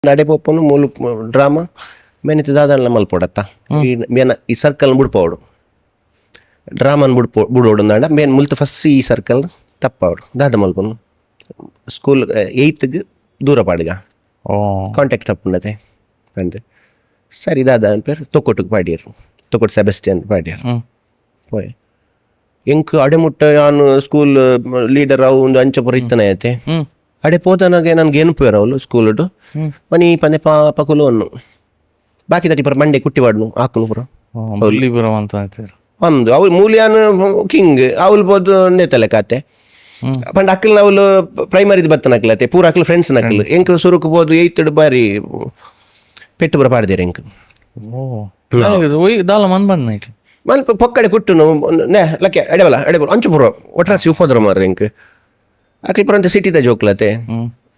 ನಡೆ ಪೋಪನು ಮೂಲು ಡ್ರಾಮಾ ಮೇನಿತ್ತು ದಾದಾನ ಮಲ್ಪೊಡತ್ತ ಈ ಸರ್ಕಲ್ ಬಿಡ್ಪೋಡು ಡ್ರಾಮನ್ ಬಿಡೋಡು ನಾಡ ಮೇನ್ ಮುಲ್ತು ಫಸ್ಟ್ ಈ ಸರ್ಕಲ್ ತಪ್ಪಾವಡು ದಾದ ಮಲ್ಪನು ಸ್ಕೂಲ್ 8th ದೂರ ಪಾಡ್ಗ ಕಾಂಟ್ಯಾಕ್ಟ್ ತಪ್ಪುಂಡತೆ ಅಂಡ್ ಸರಿ ದಾದ ಪೇರು ತೊಕ್ಕೊಟ್ಟಿಗೆ ಪಾಡ್ಯರು ತೊಕ್ಕೊಟ್ಟು ಸೆಬೆಸ್ಟಿಯನ್ ಪಾಡ್ಯರು ಪೋಯ್ ಎಂಕ್ ಅಡೆಮುಟ್ಟ ನಾನು ಸ್ಕೂಲ್ ಲೀಡರ್ ಅವು ಒಂದು ಅಂಚಪುರ ಇತ್ತನ ಐತೆ ಅಡೆ ಪೋತನಾಗೆ ನನ್ಗೆ ಏನು ಪೇರು ಅವಳು ಸ್ಕೂಲ್ಡು ಮನಿ ಪಂದೆ ಪಾಪಕುಲು ಅನ್ನು ಬಾಕಿ ತಟಿ ಪರ ಮಂಡೆ ಕುಟ್ಟಿ ಬಾಡ್ನು ಹಾಕುನು ಪುರ ಒಂದು ಅವ್ಳು ಮೂಲ್ಯಾನು ಕಿಂಗ್ ಅವಳು ಬೋದು ನೇತಲೆ ಕಾತೆ ಪಂಡ ಅಕ್ಕಲ್ ಅವಳು ಪ್ರೈಮರಿದು ಬತ್ತ ನಕ್ಲತೆ ಪೂರ ಅಕ್ಕಲ್ ಫ್ರೆಂಡ್ಸ್ ನಕ್ಕಲು ಎಂಕ್ ಸುರುಕು ಬೋದು 8th ಬಾರಿ ಪೆಟ್ಟು ಪುರ ಪಾಡ್ದೇರು ಎಂಕ್ ಮಲ್ಪ ಪೊಕ್ಕಡೆ ಕುಟ್ಟುನು ನೇ ಲಕ್ಕೆ ಎಡೆಬಲ ಎಡೆಬಲ ಅಂಚು ಪುರ ಒಟ್ರಾಸಿ ಉಪದ್ರ ಮಾರ ಎಂಕ್ ಅಕ್ಕಲ್ ಪುರ ಅಂತ ಸಿಟಿದ ಜೋಕ್ಲತೆ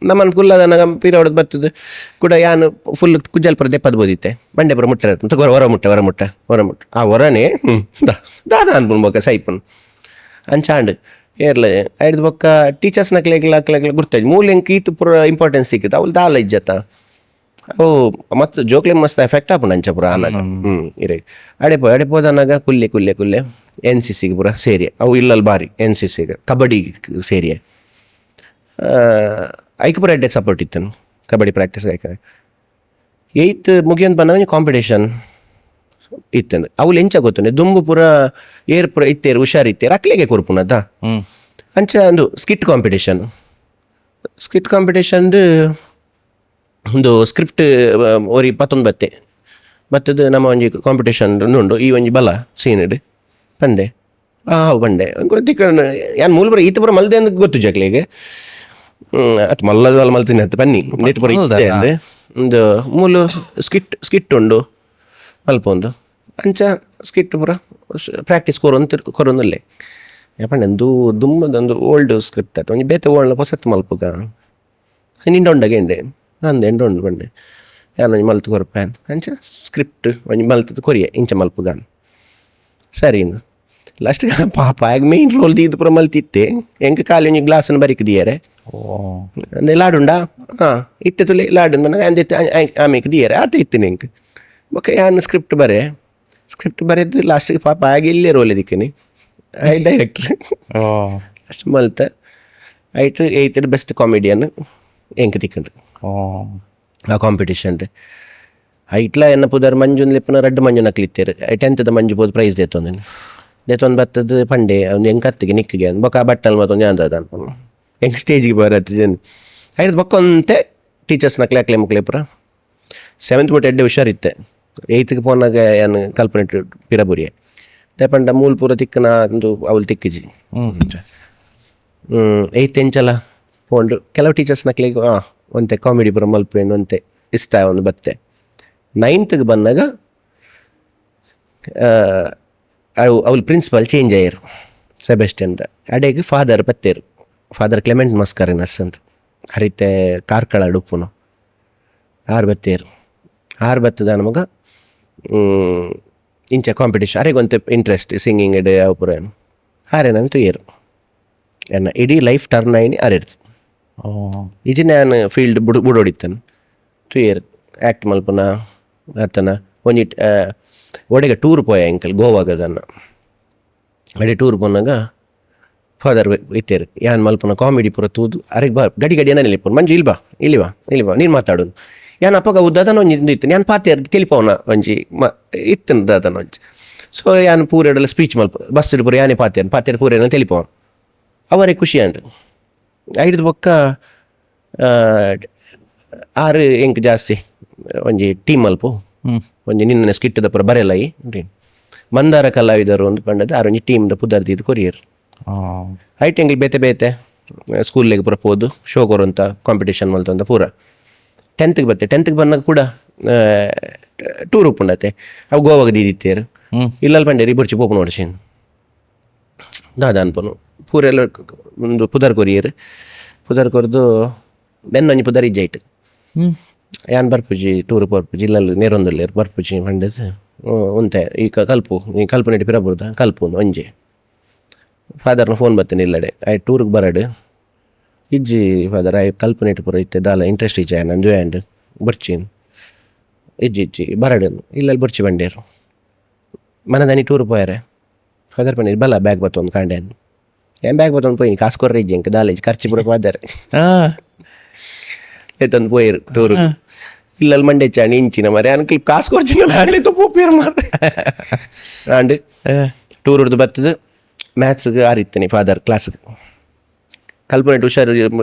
ನಮ್ಮನ್ನು ಫುಲ್ ಅದ ಪೀರ ಹೊಡೆದು ಬರ್ತದೆ ಕೂಡ ಯಾನು ಫುಲ್ ಕುಜ್ಜಲ್ ಪುರ ದೆಪ್ಪದು ಬೋದಿತ್ತೆ ಮಂಡೆ ಪುರ ಮುಟ್ಟ ಹೊರ ಮುಟ್ಟ ಆ ಹೊರನೇ ದಾದ ಅನ್ಬಿಡ್ಬೇಕ ಸೈಪನ್ ಅಂಚಾಂಡ್ ಏರ್ಲ ಐದು ಬೊಕ್ಕ ಟೀಚರ್ಸ್ ನಕ್ಲೆಗ್ಲ ಗುರ್ತಾಯ್ತು ಮೂಲ ಎಂಕ್ ಈತು ಪುರ ಇಂಪಾರ್ಟೆನ್ಸ್ ಸಿಕ್ಕಿತ್ತು ಅವಳು ದಾಲ ಇಜ್ಜತ್ತ ಓ ಮತ್ತು ಜೋಕ್ಲೆ ಮಸ್ತ್ ಎಫೆಕ್ಟ್ ಆಪುಂಡು ಅಂಚ ಪುರ ಆನಾಗ ಇರೇ ಅಡೆಪೋದನಾಗ ಕುಲ್ಲೆ NCCಗೆ ಪುರ ಸೇರಿ ಅವು ಇಲ್ಲಲ್ಲಿ ಬಾರಿ NCCಗೆ ಕಬಡ್ಡಿ ಸೇರಿಯೇ ಐಕ್ ಪುರ ಎಡ್ಡೆ ಸಪೋರ್ಟ್ ಇತ್ತನು ಕಬಡ್ಡಿ ಪ್ರಾಕ್ಟೀಸ್ ಐಕ 8th ಮುಗಿಯಂತ ಬಂದಾಗ ಕಾಂಪಿಟೇಷನ್ ಇತ್ತನು ಅವ್ಲು ಎಂಚ ಗೊತ್ತುಂಡೆ ದುಂಬು ಪುರ ಏರ್ ಪುರ ಇತ್ತೇರು ಹುಷಾರಿತ್ತೇರು ಅಕ್ಲೆಗೆ ಕೊರ್ಪುನದ ಅಂಚ ಒಂದು ಸ್ಕಿಟ್ ಕಾಂಪಿಟೇಷನ್ ಒಂದು ಸ್ಕ್ರಿಪ್ಟ್ ಒರಿ 11 ಬತ್ತೆ ಮತ್ತದು ನಮ್ಮ ಒಂಜಿ ಕಾಂಪಿಟೇಷನ್ ಉಂಡು ಈ ಒಂಜಿ ಬಲ ಸೀನಡ್ ಪಂಡೆ ಬಂಡೆ ಗೊತ್ತಿಕ್ಕ ಯಾನ್ ಮೂಲ ಪುರ ಈತ ಪುರ ಮಲ್ದೆ ಅಂತ ಗೊತ್ತು ಜಕ್ಲೆಗೆ ಅದು ಮಲ್ಲದ ಮಲ್ತೀನಿ ಅಂತ ಬನ್ನಿ ನೆಟ್ ಪುರ ಇತ್ತೆ ಅಂದೆ ಒಂದು ಮೂಲು ಸ್ಕಿಟ್ ಉಂಡು ಅಲ್ಪ ಒಂದು ಅಂಚ ಸ್ಕಿಟ್ ಪುರ ಪ್ರಾಕ್ಟೀಸ್ ಕೊರೊಂದಲ್ಲೇ ಯಾಪಂಡೆ ದುಮ್ಮದೊಂದು ಓಲ್ಡ್ ಸ್ಕ್ರಿಪ್ಟ್ ಆಯ್ತು ಒಂಜಿ ಬೇತೆ ಓಲ್ಡ್ ಹೊಸತ್ತು ಮಲ್ಪಗ ನಿಂಡೊಂಡಗೆ ಎಂಡೆ ಅಂದೆ ಎಂಡೊಂಡು ಬಂಡೆ ಯಾನು ಒಂಜಿ ಮಲ್ತು ಕೊರಪೆ ಅಂತ ಅಂಚ ಸ್ಕ್ರಿಪ್ಟ್ ಒಂಜಿ ಮಲ್ತದ ಕೊರಿಯೆ ಇಂಚ ಮಲ್ಪಗ ಸರಿ ಲಾಸ್ಟ್ಗೆ ಪಾಪ ಆಗ ಮೇಯ್ನ್ ರೋಲ್ ತೀದು ಪುರ ಮಲ್ತಿತ್ತೆ ಎಂಕ ಖಾಲಿ ಒಂಜಿ ಗ್ಲಾಸನ್ನು ಬರಿಕಿದಿಯಾರೆ ಅಂದೆ ಲಾಡುಂಡ ಇತ್ತೆ ತುಲೆ ಲಾಡು ಮನ ಅಂದೆ ಆಮೇಲೆ ದಿಯಾರೆ ಆತ ಇತ್ತೇನೆ ಎಂಕ್ ಓಕೆ ಯಾನು ಸ್ಕ್ರಿಪ್ಟ್ ಬರೆದು ಲಾಸ್ಟಿಗೆ ಪಾಪ ಆಗ ಇಲ್ಲೇ ರೋಲ್ ಇದಕ್ಕೇನೆ ಡೈರೆಕ್ಟ್ರ್ ಅಷ್ಟು ಮಲ್ತ 8th ಬೆಸ್ಟ್ ಕಾಮಿಡಿಯನ್ ಎಂಕ್ ತಿಕ್ಕಂಡು ಆ ಕಾಂಪಿಟೇಷನ್ ಐಟ್ಲ ಎನ್ನ ಪುದರ್ ಮಂಜುನ್ ಲೆಪ್ಪನ ರಡ್ಡು ಮಂಜು ನಕ್ಲಿತ್ತೇರು 10th ಮಂಜು ಬೋದು ಪ್ರೈಸ್ ದೇತೊಂದು ಬತ್ತದ ಪಂಡೆ ಅವ್ನು ಎಂಕ್ ಹತ್ತಿಗೆ ನಿಕ್ಕಿಗೆ ಬೊಕ್ಕ ಬಟ್ಟಲ್ ಮತ್ತೊಂದು ಯಾಂದ ಅನ್ಕೊಂಡು ಹೆಂಗೆ ಸ್ಟೇಜಿಗೆ ಬರತ್ತೆ ಜನ ಐದು ಬಕ್ಕೊಂತೆ ಟೀಚರ್ಸ್ ನಕ್ಲೆ ಮುಕ್ಲೆ ಪುರ 7th ಮುಟ್ಟ ಎಡ್ಡೆ ಹುಷಾರಿತ್ತೆ 8th ಪೋನಾಗ ಏನು ಕಲ್ಪನೆ ಪಿರಬುರಿಯೆ ದೇಪಂಡ ಮೂಲ ಪೂರ ತಿಕ್ಕನ ಒಂದು ಅವಳು ತಿಕ್ಕಿಜಿ 8th ಎಂಚಲ ಪೋಂಡು ಕೆಲವು ಟೀಚರ್ಸ್ ನಕ್ಲಿಗೆ ಒಂತೆ ಕಾಮಿಡಿ ಪುರ ಮಲ್ಪೇನು ಒಂತೆ ಇಷ್ಟ ಒಂದು ಬತ್ತೆ 9th ಬಂದಾಗ ಅವಳು ಪ್ರಿನ್ಸಿಪಲ್ ಚೇಂಜ್ ಆಯ್ಯರು ಸೆಬೆಸ್ಟಿಯನ್ ಅಡೆಗೆ ಫಾದರ್ ಕ್ಲೆಮೆಂಟ್ ಮಸ್ಕರಿನಸ್ ಅಂತ ಹರಿತೆ ಕಾರ್ಕಳ ಉಪ್ಪುನು 6 ಬತ್ತೇರು 6 ಬತ್ತದ ನಮಗ ಇಂಚ ಕಾಂಪಿಟೇಷನ್ ಅರೆಗೊಂತೆ ಇಂಟ್ರೆಸ್ಟ್ ಸಿಂಗಿಂಗ್ ಎಡೆ ಯಾವ ಪುರ ಏನು ಆರೇನಂತೂ ಏರು ಎನ್ನ ಇಡೀ ಲೈಫ್ ಟರ್ನ್ ಆಯ್ನಿ ಅರೆಡ್ತು ಇಜಿ ನಾನು ಫೀಲ್ಡ್ ಬುಡೋಡಿತ್ತನು 2 year ಆ್ಯಕ್ಟ್ ಮಲ್ಪನ ಆತನ ಒಂಜಿ ಒಡೆಗೆ ಟೂರ್ ಪೋಯ ಎಂಕಲ್ ಗೋವಾಗದನ್ನ ಅಡೆ ಟೂರ್ ಪೋನಾಗ ಫಾದರ್ ಇತ್ತೇರು ಯಾನ್ ಮಲ್ಪನ ಕಾಮಿಡಿ ಪೂರ ತೂದು ಅರೆಗೆ ಬಾ ಗಡಿ ಏನಲ್ಲಿ ಪೋನ್ ಮಂಜು ಇಲ್ಲಿ ಬಾ ನೀನು ಮಾತಾಡೋದು ಯಾನ್ ಅಪ್ಪಗ ಉದ್ದದನ ಒಂಜಿ ಇತ್ತು ನಾನು ಪಾತೇರ್ ತಿಳಿಪವನ ಒಂಜಿ ಇತ್ತನ ದಾದನ ಒಂಜಿ ಸೊ ಯಾನ್ ಪೂರೆಡೆಲ್ಲ ಸ್ಪೀಚ್ ಮಲ್ಪ ಬಸ್ ಪೂರ ಯಾನೇ ಪಾತೇರ್ ಪೂರೇನ ತಿಳಿಪವನ ಅವರೇ ಖುಷಿ ಅಂಡ್ರು 5 ಬೊಕ್ಕ 6 ಎಂಕ್ ಜಾಸ್ತಿ ಒಂಜಿ ಟೀಮ್ ಮಲ್ಪು ಒಂಜಿ ನಿನ್ನ ಸ್ಕಿಟ್ಟದ ಪುರ ಬರೆಯಲಾಯಿ ಮಂದಾರ ಕಲಾವಿದರು ಒಂದು ಪಂಡದ ಒಂಜಿ ಟೀಮ್ದ ಪುದರ್ದಿದ್ದು ಕೊರಿಯರ್ ಐಟ್ ಎಂಗ್ಲಿ ಬೇತೆ ಸ್ಕೂಲ್ಗೆ ಪೂರ ಹೋದು ಶೋ ಕೊರಂತ ಕಾಂಪಿಟೇಷನ್ ಮಲ್ತಂತ ಪೂರ 10th ಬಂದಾಗ ಕೂಡ ಟೂರ್ ಉಪ್ಪುಂಡತೆ ಅವು ಗೋವಾಗ ದೀದಿತ್ತೇರು ಇಲ್ಲಲ್ಲಿ ಪಂಡೇರಿ ಬುರ್ಚಿ ಪೋಪು ನೋಡ್ಸೇನು ದಾದ ಅನ್ಪನು ಪೂರೆಲ್ಲ ಒಂದು ಪುದರ್ ಕೊರ್ದು ಬೆನ್ನೊಂಜಿ ಪುದರ್ ಇಜ್ಜೈಟ್ ಯಾನ್ ಬರ್ಪುಜಿ ಟೂರ್ ಬರ್ಪುಜಿ ಇಲ್ಲಲ್ಲಿ ನೇರೊಂದುಲ್ಲೇರು ಬರ್ಪುಜಿ ಮಂಡದ ಉಂತೆ ಈಗ ಕಲ್ಪನೆ ಪಿರಬುರ್ದ ಕಲ್ಪು ಒಂಜೆ ಫಾದರ್ನ ಫೋನ್ ಬರ್ತೇನೆ ಇಲ್ಲಡೆ ಟೂರ್ಗೆ ಬರಡು ಇಜ್ಜಿ ಫಾದರ್ ಕಲ್ಪನೆ ಪೂರ ಇತ್ತೆ ದಾಲ ಇಂಟ್ರೆಸ್ಟ್ ಇಜ್ಜೆ ನಂಜು ಆ್ಯಂಡ್ ಬರ್ಚೀನ್ ಇಜ್ಜಿ ಬರಡನು ಇಲ್ಲಲ್ಲಿ ಬರ್ಚಿ ಬಂಡೇರು ಮನದಾನಿ ಟೂರ್ ಪೋಯಾರೆ ಫಾದರ್ ಪನ್ನೀರ್ ಬಲ ಬ್ಯಾಗ್ ಬತ್ತೊಂದು ಕಾಂಡ್ಯಾನು ಏನು ಬ್ಯಾಗ್ ಬತ್ತೊಂದು ಪೋಯಿ ಕಾಸು ಕೊರ್ರಿ ಇಜ್ಜಿ ಎಂಕ ದಾಲೇಜ್ ಖರ್ಚು ಬಿಡಕ್ಕೆ ಹೋದಾರೆ ಎತ್ತೊಂದು ಪೋಯಿರು ಟೂರು ಇಲ್ಲಲ್ಲಿ ಮಂಡೆ ಚಾಣಿ ಇಂಚಿನ ಮರೆ ಅನ್ಕಲ್ ಕಾಸು ಕೊರ್ಚಿನಲ್ಲ ಅಲ್ಲಿ ತಪ್ಪೇರು ಮಾರ್ರೆ ಆಂಡ್ ಟೂರ್ ಹಿಡ್ದು ಬರ್ತದೆ ಮ್ಯಾಥ್ಸ್ಗೆ ಆರಿತ್ತೇನೆ ಫಾದರ್ ಕ್ಲಾಸ್ಗೆ ಕಲ್ಪನೆ ಹುಷಾರು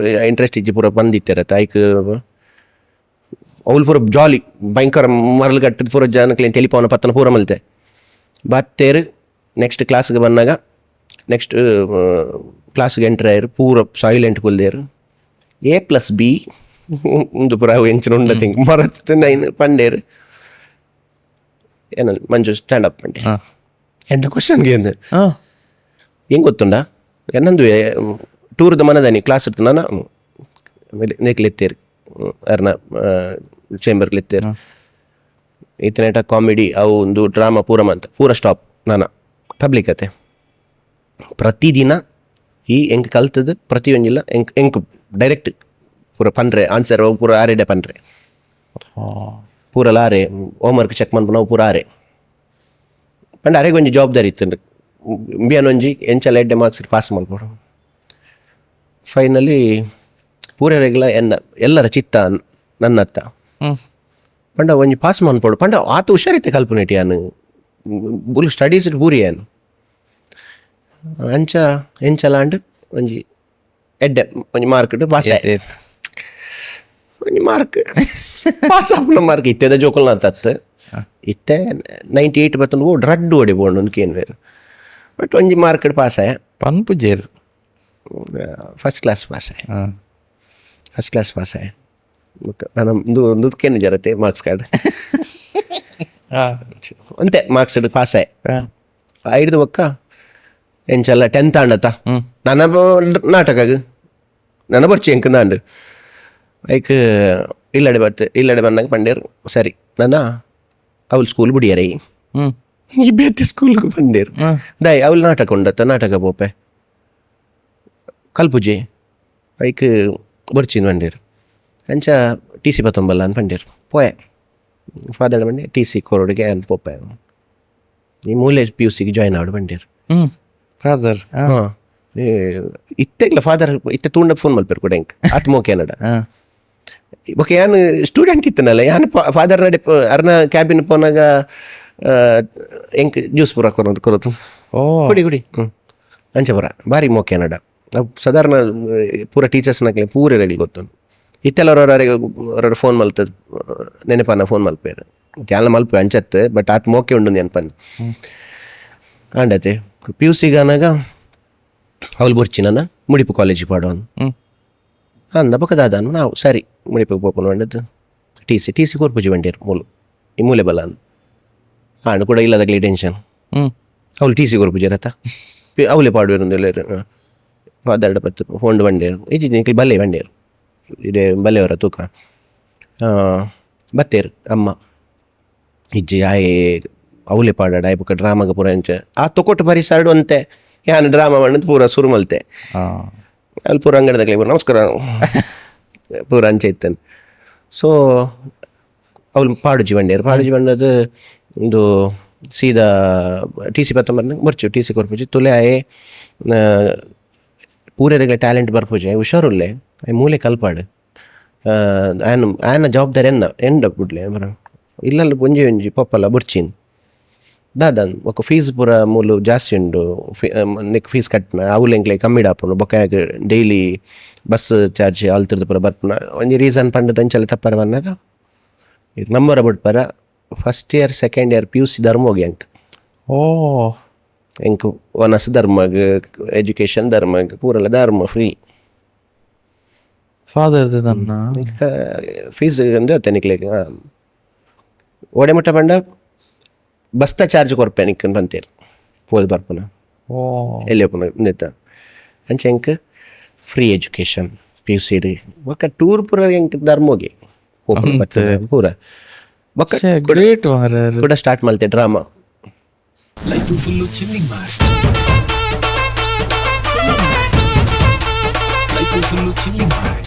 ಇಂಟ್ರೆಸ್ಟ್ ಇಜ್ಜಿ ಪೂರ ಬಂದಿತ್ತಿರತ್ತೆ ಐಕ್ ಅವ್ಲು ಪೂರ ಜಾಲಿ ಭಯಂಕರ ಮರಳು ಕಟ್ಟಿದ ಪೂರ ಜನಕ್ಕೆ ತೆಲಿಪವನ ಪತ್ತನ ಪೂರ ಮಲ್ತೆ ಬತ್ತೇರು ನೆಕ್ಸ್ಟ್ ಕ್ಲಾಸ್ಗೆ ಬಂದಾಗ ನೆಕ್ಸ್ಟ್ ಕ್ಲಾಸ್ಗೆ ಎಂಟ್ರ್ ಆಯ್ರು ಪೂರ ಸೈಲೆಂಟ್ ಕುಲ್ದೇರು A+B ಒಂದು ಪುರ ಎಂಚಿನ ಉಂಡ ತಿಂಗ್ ಮರತ್ತು ನೈನ್ ಪಂಡೇರು ಏನ ಮಂಜು ಸ್ಟ್ಯಾಂಡ್ ಅಪ್ ಪಂಡೆ ಎಂಡ ಕ್ವಶನ್ಗೆ ಅಂದೆ ಹೆಂಗೆ ಗೊತ್ತುಂಡ ಏನಂದು ಟೂರ್ದ ಮನದಾನಿ ಕ್ಲಾಸ್ ಇರ್ತು ನಾನು ನೆಕ್ಲೆತ್ತೇರು ಅರ್ನ ಚೇಂಬರ್ಲೆತ್ತೇರು ಈತನೇಟ ಕಾಮಿಡಿ ಅವು ಒಂದು ಡ್ರಾಮಾ ಪೂರ ಸ್ಟಾಪ್ ನಾನು ಪಬ್ಲಿಕ್ ಅತೆ ಪ್ರತಿದಿನ ಈ ಎಂಕ್ ಕಲ್ತದ್ದು ಪ್ರತಿಯೊಂದಿಲ್ಲ ಎಂಕ್ ಡೈರೆಕ್ಟ್ ಪೂರ ಪನ್ರೆ ಆನ್ಸರ್ ಪೂರ ಆರೆಡೆ ಪನ್ರೆ ಪೂರ ಲಾರೆ ಹೋಮ್ವರ್ಕ್ ಚೆಕ್ ಮಾಡ್ಬೋದು ನಾವು ಪೂರ ಆರೆ ಪಂಡ ಅರೆಗೆ ಒಂಜಿ ಜವಾಬ್ದಾರಿ ಇತ್ತು ಬಿಯನೊಂಜಿ ಎಂಚಲ್ಲ ಎಡ್ಡೆ ಮಾರ್ಕ್ಸ್ ಪಾಸ್ ಮಾಡ್ಬೋದು ಫೈನಲಿ ಪೂರರೆಗ್ಲ ಎಲ್ಲರ ಚಿತ್ತ ನನ್ನತ್ತ ಪಂಡ ಒಂಜಿ ಪಾಸ್ ಮಾಡ್ಬೋದು ಪಂಡ ಆತ ಹುಷಾರಿತ್ತೆ ಕಲ್ಪನೆಟಿ ಅನು ಬುಲ್ ಸ್ಟಡೀಸ್ ಪೂರಿ ಏನು ಅಂಚ ಎಂಚಲ ಅಂಡ್ ಒಂಜಿ ಎಡ್ಡೆ ಒಂಜಿ ಮಾರ್ಕ್ ಪಾಸ್ ಒಂಜಿ ಮಾರ್ಕ್ ಪಾಸ್ ಆಪುನ ಮಾರ್ಕ್ ಇತ್ತೆದ ಜೋಕುಲ್ನ ತತ್ತು ಇತ್ತೆ 98 ಬತ್ತೊಂದು ಓ ರಡ್ಡು ಓಡಿ ಬೋಂಡು ಅನ್ಕೇನು ಬೇರೆ ಬಟ್ ಒಂಜಿ ಮಾರ್ಕ್ ಪಾಸ್ ಆಯ ಪನ್ಪು ಜೇರ್ ಫಸ್ಟ್ ಕ್ಲಾಸ್ ಪಾಸ್ ಆಯ ನಾನು ದುಡ್ಕೇನು ಜರತ್ತೆ ಮಾರ್ಕ್ಸ್ ಕಾರ್ಡ್ ಅಂತೆ ಮಾರ್ಕ್ಸ್ ಪಾಸ್ ಆಯ್ ಐದು ಒಕ್ಕ ಎಂಚಲ್ಲ 10th ಆಂಡತ್ತ ನನ್ನ ನಾಟಕಾಗ ನನ್ನ ಬರ್ಚಿ ಎಂಕ ದಾಂಡು ಐಕ್ ಇಲ್ಲಡೆ ಬಂದಾಗ ಪಂಡೇರು ಸರಿ ನನ್ನ ಅವಳು ಸ್ಕೂಲ್ ಬಿಡಿಯಾರ ಈ ಬೇತೆ ಸ್ಕೂಲ್ಗೆ ಬಂಡೇರು ದಾಯ್ ಅವಳು ನಾಟಕ ಉಂಡತ್ತ ನಾಟಕ ಪೋಪೆ ಕಲ್ಪುಜಿ ಐಕ್ ಬರ್ಚಿನ್ ಬಂಡೇರು ಅಂಚ TC ಪತ್ತೊಂಬಲ್ಲ ಅಂತ ಪಂಡೇರು ಪೋಯೆ ಫಾದರ್ ಬಂಡೆ TC ಕೊರೋಡಿಗೆ ಅಂತ ಪೋಪೆ ಈ ಮೂಲೆ PUCಗೆ ಜಾಯ್ನ್ ಆಡು ಬಂಡೇರು ಫಾದರ್ ಹಾಂ ಇತ್ತೆಗ್ಲ ಫಾದರ್ ಇತ್ತೆ ತೂಂಡ ಫೋನ್ ಮಲ್ಪೇರು ಕೂಡ ಹೆಂಗೆ ಆತ್ ಮೋಕೆ ಅನ್ನಡ ಓಕೆ ಯಾನು ಸ್ಟೂಡೆಂಟ್ ಇತ್ತನಲ್ಲ ಯಾನು ಫಾದರ್ ನಡೆ ಅರ್ನ ಕ್ಯಾಬಿನ್ ಪೋನಾಗ ಹೆಂಗ್ ಜ್ಯೂಸ್ ಪೂರ ಕೊರೋದು ಕುಡಿ ಅಂಚೆ ಬರ ಭಾರಿ ಮೋಕೆ ಅನ್ನಡ ಸಾಧಾರಣ ಪೂರ ಟೀಚರ್ಸ್ನಾಗ್ಲಿ ಪೂರ ರೆಡಿ ಗೊತ್ತು ಇತ್ತೆಲ್ಲ ಫೋನ್ ಮಲ್ತದ ನೆನಪನ್ನ ಫೋನ್ ಮಲ್ಪೇರು ಎಲ್ಲ ಮಲ್ಪೆ ಅಂಚತ್ತೆ ಬಟ್ ಆತ್ ಮೋಕೆ ಉಂಡು ನೆನಪನ್ನ ಆಂಡತೆ PUCಗೆ ಅನ್ನಾಗ ಅವಳು ಬರ್ಚಿ ನನ್ನ ಮುಡಿಪು ಕಾಲೇಜಿಗೆ ಪಾಡೋನು ಅಂದ ಪಕ್ಕದಾದನು ನಾವು ಸರಿ ಮುಡಿಪಿಗೆ ಪೋಪನು ಬಂಡದ್ದು TC ಕೊರ್ಪುಜಿ ಬಂಡೇರು ಈ ಮೂಲೆ ಬಲ ಅನ್ನು ಆಂಡು ಕೂಡ ಇಲ್ಲದಾಗಲಿ ಟೆನ್ಷನ್ ಅವಳು TC ಕೊರ್ಪುಜಿ ರಥ ಅವಲೇ ಪಾಡುವೇರು ಎಲ್ಲರು ಅದೆರಡು ಪತ್ತು ಹೊಂಡು ಬಂಡೇರು ಈಜಿ ಬಲ್ಲೆ ಬಂಡೇರು ಇದೇ ಬಲ್ಲೆಯವರ ತೂಕ ಬತ್ತೇರು ಅಮ್ಮ ಇಜ್ಜಿ ಆಯೇ ಅವಲೆ ಪಾಡಾಡ ಆಯ್ ಪಕ್ಕ ಡ್ರಾಮಾಗ ಪೂರ ಅಂಚೆ ಆ ತೊಕೊಟ್ಟು ಬರೀ ಸರ್ಡು ಅಂತೆ ಯಾನು ಡ್ರಾಮಾ ಮಾಡೋದು ಪೂರ ಸುರು ಮಲ್ತೆ ಅಲ್ಲಿ ಪೂರ ಅಂಗಡಿದಾಗಲಿ ನಮಸ್ಕಾರ ಪೂರ ಅಂಚೆ ಇತ್ತೇನೆ ಸೊ ಅವಳು ಪಾಡುಜಿ ಬಂಡದು ಒಂದು ಸೀದಾ TC ಪತ್ತೊಂಬರ್ನಾಗ ಬರ್ಚು TC ಕೊರ್ಪುಜಿ ತುಲೆ ಆಯೇ ಪೂರರೆಗ್ಲ ಟ್ಯಾಲೆಂಟ್ ಬರ್ಪುಜಿ ಹುಷಾರುಲ್ಲೆ ಮೂಲೆ ಕಲ್ಪಾಡು ಆಯನ ಜವಾಬ್ದಾರಿ ಎಂಡ ಬಿಡ್ಲೆ ಬರ ಇಲ್ಲಲ್ಲ ಒಂಜಿ ಪಪ್ಪಲ್ಲ ಬುರ್ಚಿನ್ ದಾದನ್ ఒక ಫೀಸ್ ಪೂರ ಮೂಲು ಜಾಸ್ತಿ ಉಂಡು ನೆಕ್ ಫೀಸ್ ಕಟ್ನ ಅವಲೆಂಕ್ಲೆ ಕಮ್ಮಿ ಡಾಪುನು ಬೊಕ್ಕ ಡೈಲಿ ಬಸ್ ಚಾರ್ಜ್ ಆಲ್ತಿರ್ದು ಪೂರ ಬರ್ಪುನ ಒಂಜಿ ರೀಸನ್ ಪಂಡ ದಂಚಲ ತಪ್ಪರ ಬಂದಾಗ ನಂಬರ ಬಿಡ್ಪರ first year second year PUC ಧರ್ಮ ಹೋಗಿ ಅಂಕ್ ಎಂಕ್ ವನಸ್ ಧರ್ಮಗ್ ಎಜುಕೇಶನ್ ಧರ್ಮಗ್ ಪೂರಲ್ಲ ಧರ್ಮ ಫ್ರೀ ಫಾದರ್ ಫೀಸ್ ಅಂದ್ರೆ ತೆನಿಕ್ಲೆಗ್ ಓಡೆ ಮುಟ್ಟ ಪಂಡ ಬಸ್ತ ಚಾರ್ಜ್ ಕೊರ್ಪೆ ನಿಕ್ಕನ್ ಬಂತೇರು ಪೋಲ್ ಬರ್ಪುನ ಎಲ್ಲಿ ಪುನ ನಿತ್ತ ಅಂಚೆ ಎಂಕ್ ಫ್ರೀ ಎಜುಕೇಶನ್ PUC ಒಕ್ಕ ಟೂರ್ ಪೂರ ಎಂಕ್ ಧರ್ಮೋಗಿ ಪೂರ ಒಕ್ಕ ಕೂಡ ಸ್ಟಾರ್ಟ್ ಮಲ್ತೆ ಡ್ರಾಮಾ ಲೈಫ್ ಫುಲ್ಲು ಚಿಲ್ಲಿಂಗ್ ಮಾಡಿ